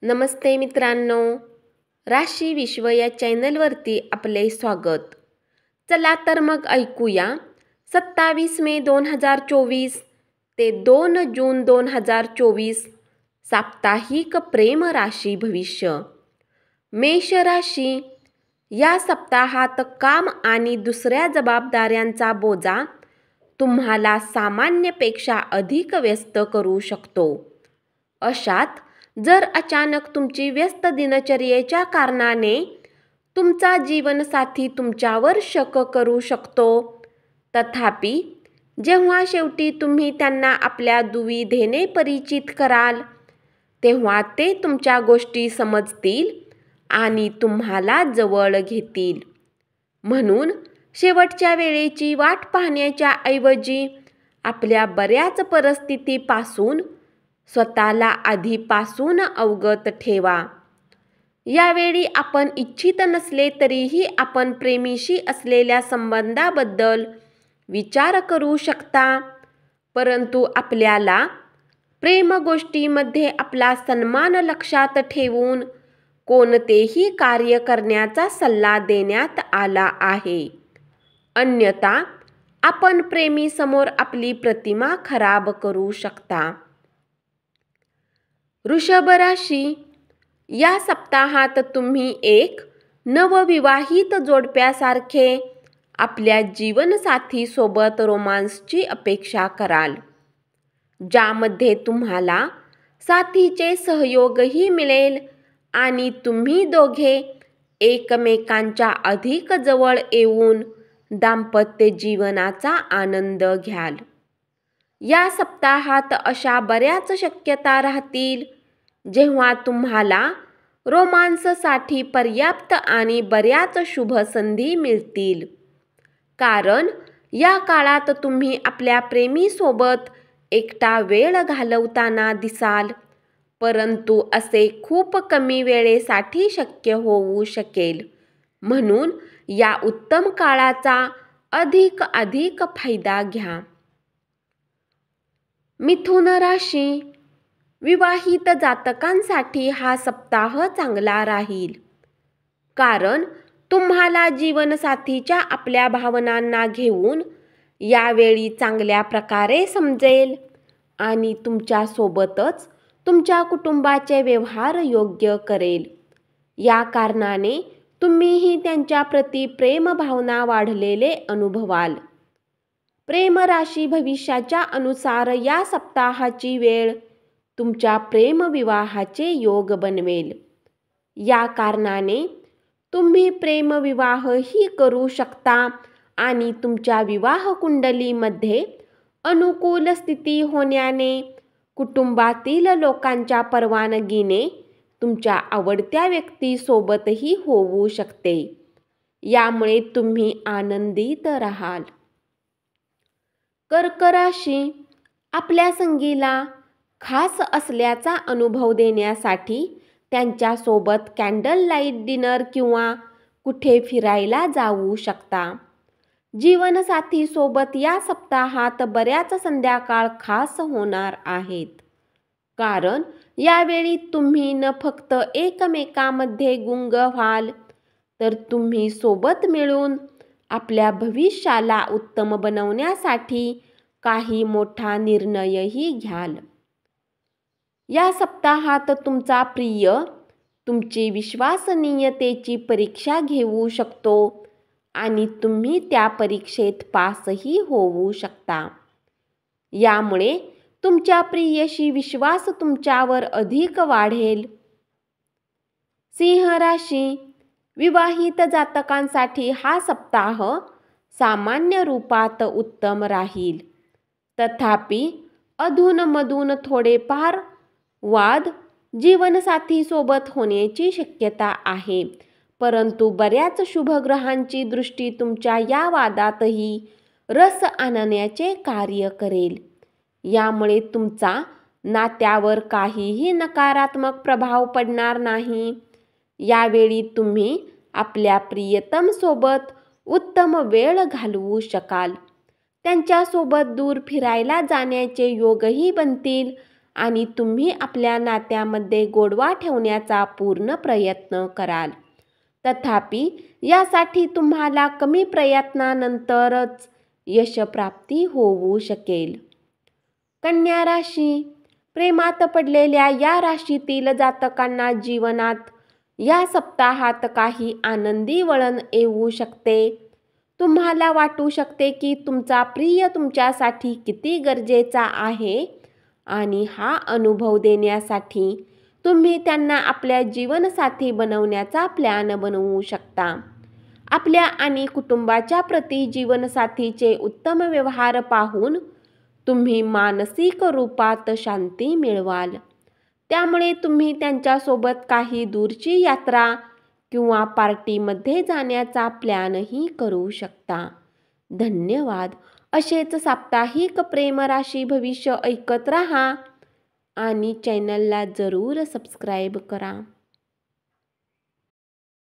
नमस्ते मित्रांनो, राशी विश्व या चॅनलवरती आपले स्वागत. चला तर मग ऐकूया 27 मे 2024 ते 2 जून 2024 साप्ताहिक प्रेम राशी भविष्य. मेष राशी, या सप्ताहात काम आणि दुसऱ्या जबाबदाऱ्यांचा बोजा तुम्हाला सामान्यपेक्षा अधिक व्यस्त करू शकतो. अशात जर अचानक तुमची व्यस्त दिनचर्येच्या कारणाने तुमचा जीवनसाथी तुमच्यावर शक करू शकतो, तथापि जेव्हा शेवटी तुम्ही त्यांना आपल्या दुविधेने परिचित कराल तेव्हा ते तुमच्या गोष्टी समजतील आणि तुम्हाला जवळ घेतील. म्हणून शेवटच्या वेळेची वाट पाहण्याच्या ऐवजी आपल्या बऱ्याच परिस्थितीपासून स्वतःला आधीपासून अवगत ठेवा. यावेळी आपण इच्छित नसले तरीही आपण प्रेमीशी असलेल्या संबंधाबद्दल विचार करू शकता, परंतु आपल्याला प्रेम गोष्टीमध्ये आपला सन्मान लक्षात ठेवून कोणतेही कार्य करण्याचा सल्ला देण्यात आला आहे. अन्यथा आपण प्रेमीसमोर आपली प्रतिमा खराब करू शकता. वृषभ राशी, या सप्ताहात तुम्ही एक नवविवाहित जोडप्यासारखे आपल्या जीवनसाथीसोबत रोमांसची अपेक्षा कराल, ज्यामध्ये तुम्हाला साथीचे सहयोगही मिळेल आणि तुम्ही दोघे एकमेकांच्या अधिक जवळ येऊन दाम्पत्य जीवनाचा आनंद घ्याल. या सप्ताहात अशा बऱ्याच शक्यता राहतील जेव्हा तुम्हाला रोमांससाठी पर्याप्त आणि बऱ्याच शुभ संधी मिळतील, कारण या काळात तुम्ही आपल्या प्रेमीसोबत एकटा वेळ घालवताना दिसाल, परंतु असे खूप कमी वेळेसाठी शक्य होऊ शकेल. म्हणून या उत्तम काळाचा अधिक फायदा घ्या. मिथुन राशी, विवाहित जातकांसाठी हा सप्ताह चांगला राहील, कारण तुम्हाला जीवनसाथीच्या आपल्या भावनांना घेऊन यावेळी चांगल्या प्रकारे समजेल आणि तुमच्यासोबतच तुमच्या कुटुंबाचे व्यवहार योग्य करेल. या कारणाने तुम्हीही त्यांच्याप्रती प्रेमभावना वाढलेले अनुभवाल. प्रेम राशी भविष्याच्या अनुसार या सप्ताहाची वेळ तुमच्या प्रेमविवाहाचे योग बनवेल. या कारणाने तुम्ही प्रेमविवाहही करू शकता आणि तुमच्या विवाह कुंडलीमध्ये अनुकूल स्थिती होण्याने कुटुंबातील लोकांच्या परवानगीने तुमच्या आवडत्या व्यक्तीसोबतही होऊ शकते. यामुळे तुम्ही आनंदित राहाल. कर्क राशी, आपल्या संगीला खास असल्याचा अनुभव देण्यासाठी त्यांच्यासोबत कॅन्डल लाईट डिनर किंवा कुठे फिरायला जाऊ शकता. जीवनसाथीसोबत या सप्ताहात बऱ्याच संध्याकाळ खास होणार आहेत, कारण यावेळी तुम्ही न फक्त एकमेकांमध्ये गुंग व्हाल, तर तुम्ही सोबत मिळून आपल्या भविष्याला उत्तम बनवण्यासाठी काही मोठा निर्णयही घ्याल. या सप्ताहात तुमचा प्रिय तुमची विश्वसनीयतेची परीक्षा घेऊ शकतो आणि तुम्ही त्या परीक्षेत पासही होऊ शकता. यामुळे तुमच्या प्रियशी विश्वास तुमच्यावर अधिक वाढेल. सिंह राशी, विवाहित जातकांसाठी हा सप्ताह सामान्य रूपात उत्तम राहील, तथापि अधूनमधून थोडेफार वाद जीवनसाथीसोबत होण्याची शक्यता आहे, परंतु बऱ्याच शुभ ग्रहांची दृष्टी तुमच्या या वादातही रस आणण्याचे कार्य करेल. यामुळे तुमचा नात्यावर काहीही नकारात्मक प्रभाव पडणार नाही. यावेळी तुम्ही आपल्या प्रियतम सोबत उत्तम वेळ घालवू शकाल. त्यांच्यासोबत दूर फिरायला जाण्याचे योगही बनतील आणि तुम्ही आपल्या नात्यामध्ये गोडवा ठेवण्याचा पूर्ण प्रयत्न कराल. तथापि यासाठी तुम्हाला कमी प्रयत्नानंतरच यशप्राप्ती होऊ शकेल. कन्या राशी, प्रेमात पडलेल्या या राशीतील जातकांना जीवनात या सप्ताहात काही आनंदी वळण येऊ शकते. तुम्हाला वाटू शकते की तुमचा प्रिय तुमच्यासाठी किती गरजेचा आहे आणि हा अनुभव देण्यासाठी तुम्ही त्यांना आपल्या जीवनसाथी बनवण्याचा प्लॅन बनवू शकता. आपल्या आणि कुटुंबाच्या प्रती जीवनसाथीचे उत्तम व्यवहार पाहून तुम्ही मानसिक रूपात शांती मिळवाल. त्यामुळे तुम्ही त्यांच्यासोबत काही दूरची यात्रा किंवा पार्टीमध्ये जाण्याचा प्लॅनही करू शकता. धन्यवाद. असेच साप्ताहिक प्रेम राशी भविष्य ऐकत राहा आणि चॅनलला जरूर सबस्क्राईब करा.